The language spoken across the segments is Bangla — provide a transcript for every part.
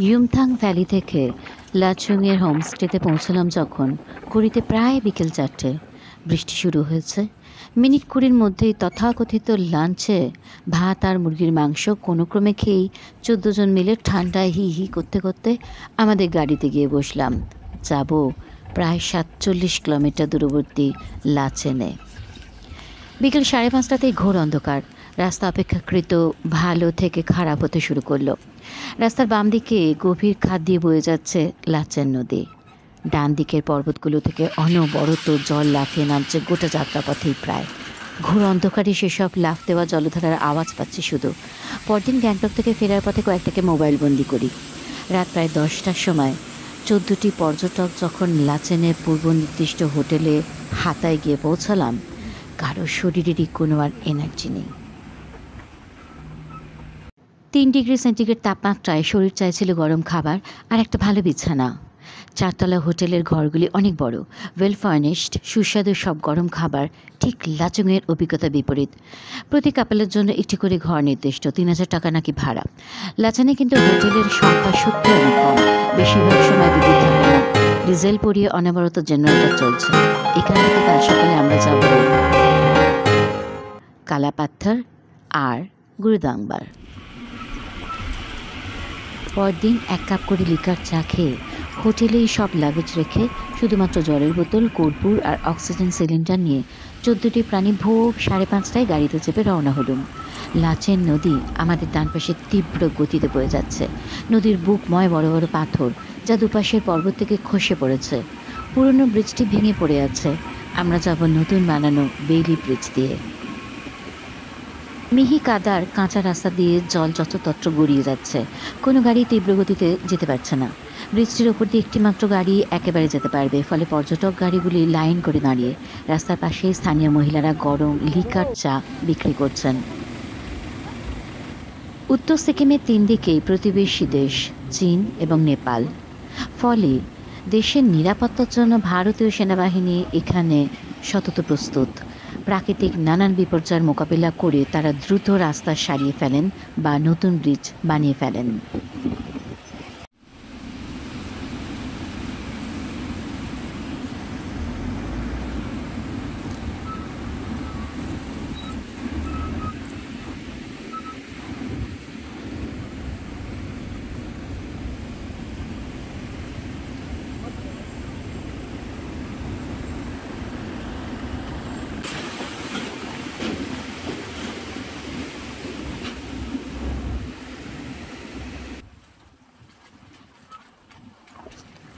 ইয়ুমথাং ভ্যালি থেকে লাচুংয়ের হোমস্টেতে পৌঁছলাম যখন ঘড়িতে প্রায় বিকেল 4টে। বৃষ্টি শুরু হয়েছে। মিনিট 20-র মধ্যেই তথাকথিত লাঞ্চে ভাত আর মুরগির মাংস কোনো ক্রমে খেয়েই 14 জন মিলে ঠান্ডায় হি হি করতে করতে আমাদের গাড়িতে গিয়ে বসলাম। যাব প্রায় 47 কিলোমিটার দূরবর্তী লাচেনে। বিকেল 5:30টাতেই ঘোর অন্ধকার। রাস্তা অপেক্ষাকৃত ভালো থেকে খারাপ হতে শুরু করলো। রাস্তার বাম দিকে গভীর খাদ দিয়ে বয়ে যাচ্ছে লাচেন নদী। ডান দিকের পর্বতগুলো থেকে অনবরত জল লাফিয়ে নামছে গোটা যাত্রাপথেই। প্রায় ঘোর অন্ধকারে সেসব লাফ দেওয়া জলধারার আওয়াজ পাচ্ছি শুধু। পরদিন গ্যাংটক থেকে ফেরার পথে কয়েকটাকে মোবাইল বন্দি করি। রাত প্রায় 10টার সময় 14টি পর্যটক যখন লাচেনের পূর্ব নির্দিষ্ট হোটেলে হাতায় গিয়ে পৌঁছালাম, কারো শরীরেরই কোনো আর এনার্জি নেই। 3 ডিগ্রি সেন্টিগ্রেড তাপমাত্রায় শরীর চাইছিল গরম খাবার আর একটা ভালো বিছানা। 4তলা হোটেলের ঘরগুলি অনেক বড়, ওয়েল ফার্নিশড, সুস্বাদু সব গরম খাবার। ঠিক লাচুংয়ের অভিজ্ঞতা বিপরীত। প্রতি কাপলের জন্য একটি করে ঘর নির্দিষ্ট, 3000 টাকা নাকি ভাড়া। লাচেনে কিন্তু হোটেলের সংখ্যা সত্যি অনেক কম। বেশিরভাগ সময় বিদ্যুৎ থাকে না, ডিজেল পরিয়ে অনবরত জেনারেটর চলছে। এখান থেকে কাল সকালে আমরা যাব কালাপাথর আর গুরুদাংবার। পরদিন 1 কাপ করে লিকার চা খেয়ে হোটেলেই সব লাগেজ রেখে শুধুমাত্র জলের বোতল, কর্পূর আর অক্সিজেন সিলিন্ডার নিয়ে 14টি প্রাণী ভোর 5:30টায় গাড়িতে চেপে রওনা হলুম। লাচেন নদী আমাদের ডান পাশে তীব্র গতিতে বয়ে যাচ্ছে। নদীর বুকময় বড় বড় পাথর, যা দুপাশের পর্বত থেকে খসে পড়েছে। পুরনো ব্রিজটি ভেঙে পড়ে আছে। আমরা যাব নতুন বানানো বেইলি ব্রিজ দিয়ে। মিহি কাদার কাঁচা রাস্তা দিয়ে জল যত্রতত্র গড়িয়ে যাচ্ছে। কোনো গাড়ি তীব্র গতিতে যেতে পারছে না। ব্রিজটির ওপর দিয়ে একটি মাত্র গাড়ি একেবারে যেতে পারবে, ফলে পর্যটক গাড়িগুলি লাইন করে দাঁড়িয়ে। রাস্তার পাশে স্থানীয় মহিলারা গরম লিকার চা বিক্রি করছেন। উত্তর সিকিমের 3 দিকেই প্রতিবেশী দেশ চীন এবং নেপাল। ফলে দেশের নিরাপত্তার জন্য ভারতীয় সেনাবাহিনী এখানে সতত প্রস্তুত। প্রাকৃতিক নানান বিপর্যয়ের মোকাবিলা করে তারা দ্রুত রাস্তা সারিয়ে ফেলেন বা নতুন ব্রিজ বানিয়ে ফেলেন।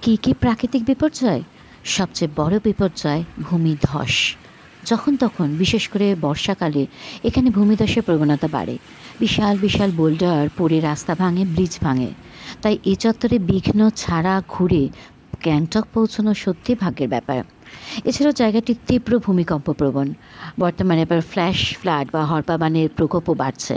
কী কী প্রাকৃতিক বিপর্যয়? সবচেয়ে বড় বিপর্যয় ভূমিধস। যখন তখন, বিশেষ করে বর্ষাকালে, এখানে ভূমিধসের প্রবণতা বাড়ে। বিশাল বিশাল বোল্ডার পড়ে রাস্তা ভাঙে, ব্রিজ ভাঙে। তাই এ চত্বরে বিঘ্ন ছাড়া ঘুরে গ্যাংটক পৌঁছানো সত্যি ভাগ্যের ব্যাপার। এছাড়াও জায়গাটি তীব্র ভূমিকম্প প্রবণ। বর্তমানে আবার ফ্ল্যাশ ফ্লাড বা হরপাবানের প্রকোপও বাড়ছে।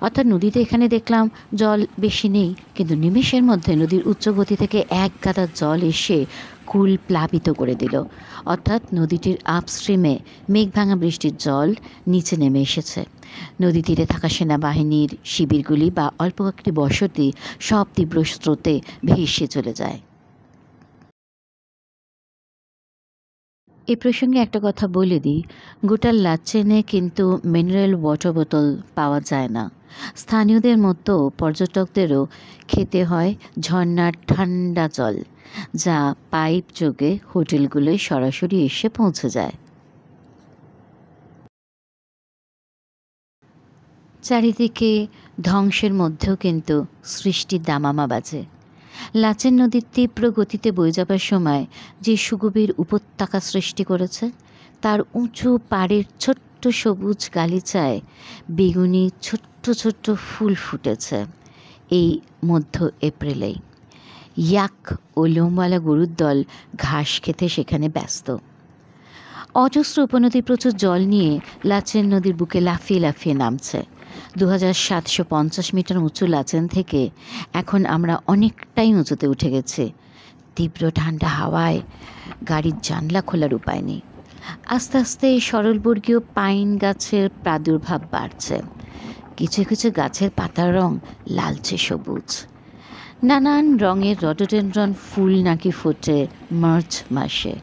অর্থাৎ নদীতে এখানে দেখলাম জল বেশি নেই, কিন্তু নিমেষের মধ্যে নদীর উচ্চ গতি থেকে এক গাদা জল এসে কুল প্লাবিত করে দিল। অর্থাৎ নদীটির আপস্ট্রিমে মেঘ ভাঙা বৃষ্টির জল নিচে নেমে এসেছে। নদী তীরে থাকা সেনাবাহিনীর শিবিরগুলি বা অল্প কয়েকটি বসতি সব তীব্র স্রোতে ভেসে চলে যায়। এ প্রসঙ্গে একটা কথা বলে দিই, গোটা লাচেনে কিন্তু মিনারেল ওয়াটার বোতল পাওয়া যায় না। স্থানীয়দের মতো পর্যটকদেরও খেতে হয় ঝর্ণার ঠান্ডা জল, যা পাইপ যোগে হোটেলগুলোয় সরাসরি এসে পৌঁছে যায়। চারিদিকে ধ্বংসের মধ্যেও কিন্তু সৃষ্টির দামামা বাজে। লাচেন নদীর তীব্র গতিতে বয়ে যাবার সময় যে সুগভীর উপত্যকা সৃষ্টি করেছে, তার উঁচু পাড়ের ছোট্ট সবুজ গালিচায় বেগুনি ছোট্ট ছোট্ট ফুল ফুটেছে এই মধ্য এপ্রিলেই। ইয়াক ও লোমওয়ালা গরুর দল ঘাস খেতে সেখানে ব্যস্ত। অজস্র উপনদী প্রচুর জল নিয়ে লাচেন নদীর বুকে লাফিয়ে লাফিয়ে নামছে। 2750 মিটার উঁচু লাচেন থেকে এখন আমরা অনেকটাই উঁচুতে উঠে গেছি। তীব্র ঠান্ডা হাওয়ায় গাড়ির জানলা খোলার উপায় নেই। আস্তে আস্তে সরলবর্গীয় পাইন গাছের প্রাদুর্ভাব বাড়ছে। কিছু কিছু গাছের পাতার রং লালচে সবুজ। নানান রঙের রডোডেনড্রন ফুল নাকি ফোটে মার্চ মাসে।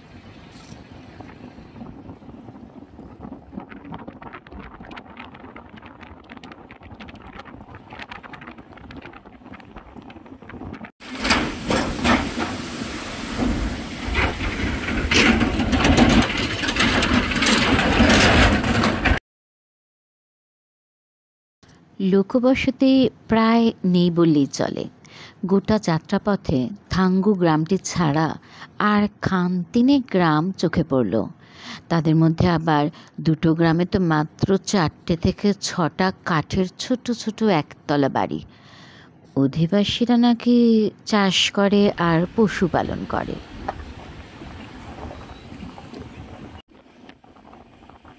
লোকবসতি প্রায় নেই বললেই চলে। গোটা যাত্রাপথে থাঙ্গু গ্রামটি ছাড়া আর খান তিনেক গ্রাম চোখে পড়ল। তাদের মধ্যে আবার দুটো গ্রামে তো মাত্র 4টে থেকে 6টা কাঠের ছোট ছোট একতলা বাড়ি। অধিবাসীরা নাকি চাষ করে আর পশুপালন করে।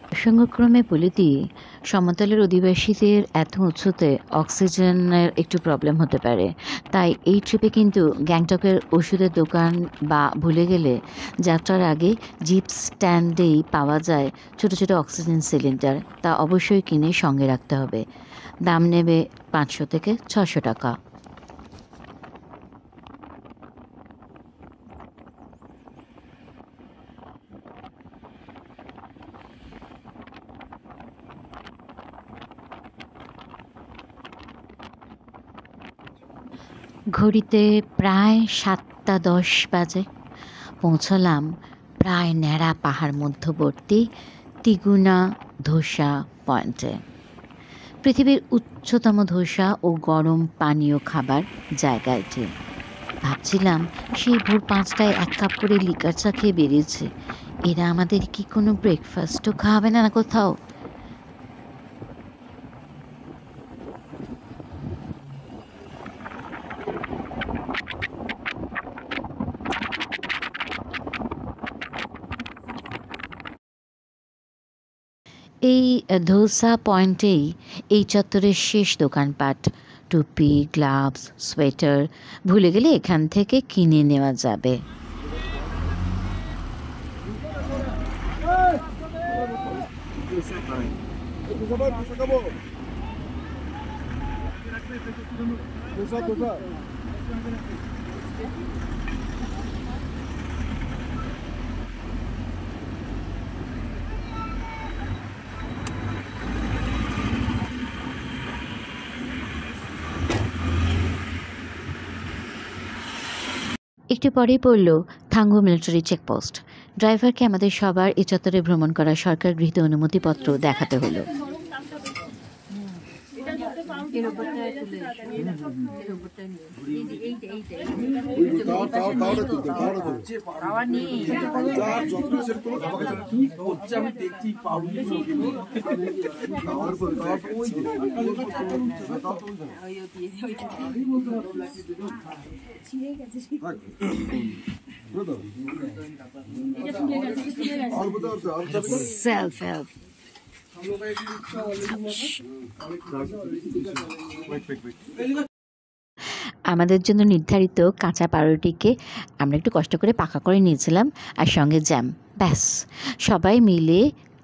প্রসঙ্গক্রমে বলে দিই, সমতলের অধিবাসীদের এত উঁচুতে অক্সিজেনের একটু প্রবলেম হতে পারে, তাই এই ট্রিপে কিন্তু গ্যাংটকের ওষুধের দোকান বা ভুলে গেলে যাত্রার আগে জিপ স্ট্যান্ডেই পাওয়া যায় ছোট ছোট অক্সিজেন সিলিন্ডার, তা অবশ্যই কিনে সঙ্গে রাখতে হবে। দাম নেবে 500 থেকে 600 টাকা। ঘড়িতে প্রায় 7:10 বাজে। পৌঁছলাম প্রায় ন্যাড়া পাহাড় মধ্যবর্তী তিগুনা ধোসা পয়েন্টে, পৃথিবীর উচ্চতম ধোসা ও গরম পানীয় খাবার জায়গা এটি। ভাবছিলাম সেই ভোর 5টায় 1 কাপ করে লিকার চা খেয়ে বেরিয়েছে, এরা আমাদের কি কোনো ব্রেকফাস্টও খাওয়াবে না কোথাও? এই ধোসা পয়েন্টেই এই চত্বরের শেষ দোকানপাট। টুপি, গ্লাভস, সোয়েটার ভুলে গেলে এখান থেকে কিনে নেওয়া যাবে। একটু পরেই পড়ল থাঙ্গু মিলিটারি চেকপোস্ট। ড্রাইভারকে আমাদের সবার এ চত্বরে ভ্রমণ করা সরকার গৃহীত অনুমতিপত্র দেখাতে হলো। সেলফ হেল্প আমাদের জন্য নির্ধারিত কাঁচা পাউরুটিকে আমরা একটু কষ্ট করে পাকা করে নিয়েছিলাম, আর সঙ্গে জ্যাম। ব্যাস, সবাই মিলে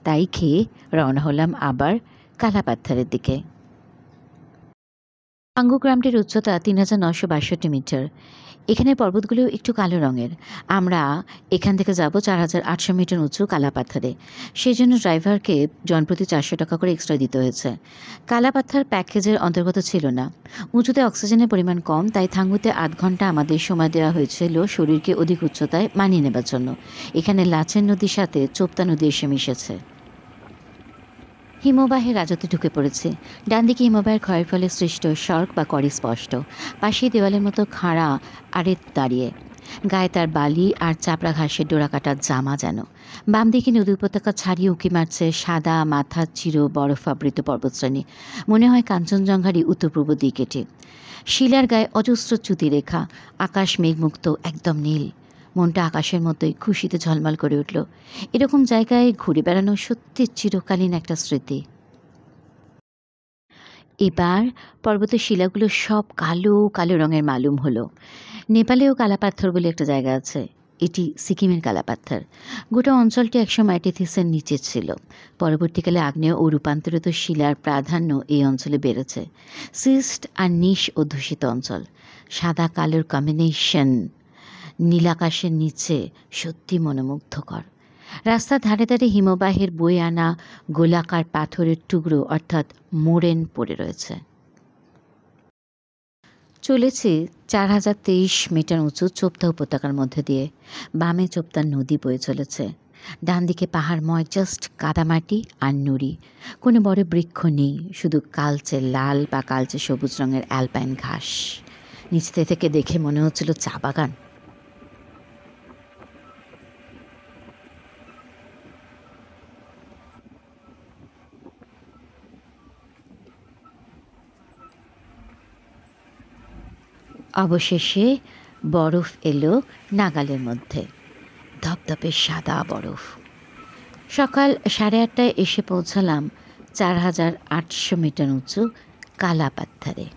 তাই খেয়ে রওনা হলাম আবার কালাপাথরের দিকে। থাঙ্গু গ্রামটির উচ্চতা 3962 মিটার। এখানের পর্বতগুলো একটু কালো রঙের। আমরা এখান থেকে যাব 4800 মিটার উঁচু কালাপাথরে। সেই জন্য ড্রাইভারকে জনপ্রতি 400 টাকা করে এক্সট্রা দিতে হয়েছে। কালাপাথর প্যাকেজের অন্তর্গত ছিল না। উঁচুতে অক্সিজেনের পরিমাণ কম, তাই থাঙ্গুতে 8 ঘন্টা আমাদের সময় দেওয়া হয়েছিল শরীরকে অধিক উচ্চতায় মানিয়ে নেবার জন্য। এখানে লাচেন নদীর সাথে চোপতা নদী এসে মিশেছে। হিমবাহের রাজত্বে ঢুকে পড়েছে। ডান দিকে হিমবাহের ক্ষয়ের ফলে সৃষ্ট সর্ক বা করি স্পষ্ট। পাশেই দেওয়ালের মতো খাড়া আড়ে দাঁড়িয়ে, গায়ে তার বালি আর চাপড়া ঘাসের ডোরা কাটার জামা যেন। বাম দিকে নদী উপত্যকা ছাড়িয়ে উঁকি মারছে সাদা মাথা চির বরফাবৃত পর্বতশ্রেণী। মনে হয় কাঞ্চনজঙ্ঘারই উত্তর পূর্ব দিক এটি। শিলার গায়ে অজস্র চ্যুতি রেখা, আকাশ মেঘমুক্ত, একদম নীল। মনটা আকাশের মতোই খুশিতে ঝলমল করে উঠল। এরকম জায়গায় ঘুরে বেড়ানো সত্যি চিরকালীন একটা স্মৃতি। এবার পর্বতের শিলাগুলো সব কালো কালো রঙের মালুম হলো। নেপালেও কালাপাথর বলে একটা জায়গা আছে। এটি সিকিমের কালাপাথর। গোটা অঞ্চলটি একসময় টেথিসের নিচে ছিল। পরবর্তীকালে আগ্নেয় ও রূপান্তরিত শিলার প্রাধান্য এই অঞ্চলে বেড়েছে। সিস্ট আর নিশ অধ্যুষিত অঞ্চল, সাদা কালোর কম্বিনেশন নীলাকাশের নিচে সত্যি মনোমুগ্ধকর। রাস্তার ধারে ধারে হিমবাহের বয়ে আনা গোলাকার পাথরের টুকরো অর্থাৎ মোরেন পড়ে রয়েছে। চলেছি 4023 মিটার উঁচু চোপতা উপত্যকার মধ্যে দিয়ে। বামে চোপতার নদী বয়ে চলেছে, ডান দিকে পাহাড়ময় জাস্ট কাদামাটি আর নুড়ি। কোনো বড় বৃক্ষ নেই, শুধু কালচে লাল বা কালচে সবুজ রঙের অ্যালপাইন ঘাস। নিচ থেকে দেখে মনে হচ্ছিল চা বাগান। অবশেষে বরফ এলো নাগালের মধ্যে, ধপধপে সাদা বরফ। সকাল 8:30টায় এসে পৌঁছালাম 4800 মিটার উঁচু কালাপাথরে।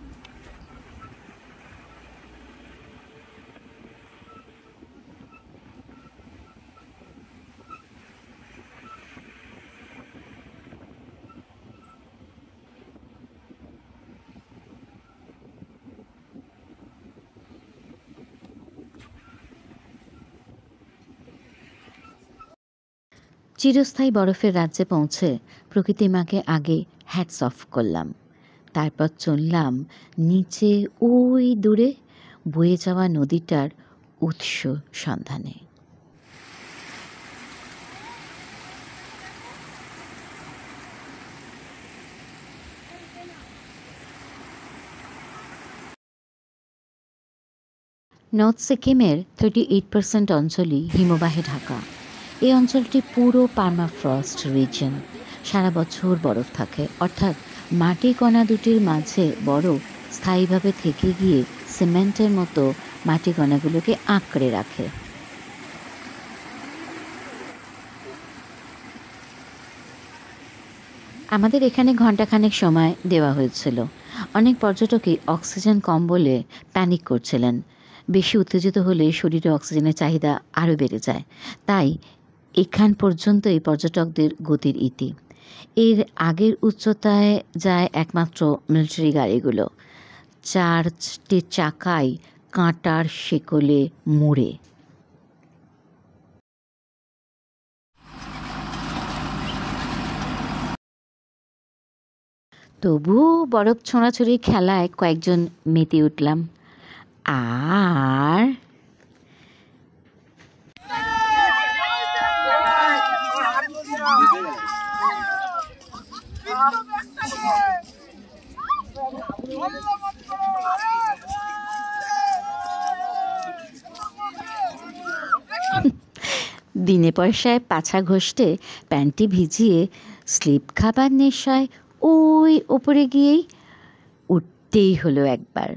চিরস্থায়ী বরফের রাজ্যে পৌঁছে প্রকৃতি মাকে আগে হ্যাটস অফ করলাম। তারপর চললাম নিচে ওই দূরে বয়ে যাওয়া নদীটার উৎস সন্ধানে। নর্থ সিকিমের 38% অঞ্চলই হিমবাহে ঢাকা। এই অঞ্চলটি পুরো পার্মাফ্রস্ট রিজন। সারা বছর বরফ থাকে, অর্থাৎ মাটি কণা দুটির মাঝে বরফ স্থায়ীভাবে থেকে গিয়ে সিমেন্টের মতো মাটি কণাগুলোকে আঁকড়ে রাখে। আমাদের এখানে ঘণ্টাখানেক সময় দেওয়া হয়েছিল। অনেক পর্যটকই অক্সিজেন কম বলে প্যানিক করছিলেন। বেশি উত্তেজিত হলে শরীরে অক্সিজেনের চাহিদা আরও বেড়ে যায়। তাই এখান পর্যন্তই পর্যটকদের গতির ইতি। এর আগের উচ্চতায় যায় একমাত্র মিলিটারি গাড়িগুলো, 4টি চাকায় কাঁটার শেকলে মুড়ে। তবুও বরফ ছোঁড়াছুড়ির খেলায় কয়েকজন মেতে উঠলাম। আর দিনে পয়সায় পাছা ঘষতে প্যান্টটি ভিজিয়ে স্লিপ খাবার নেশায় ওই ওপরে গিয়েই উঠতেই হলো একবার।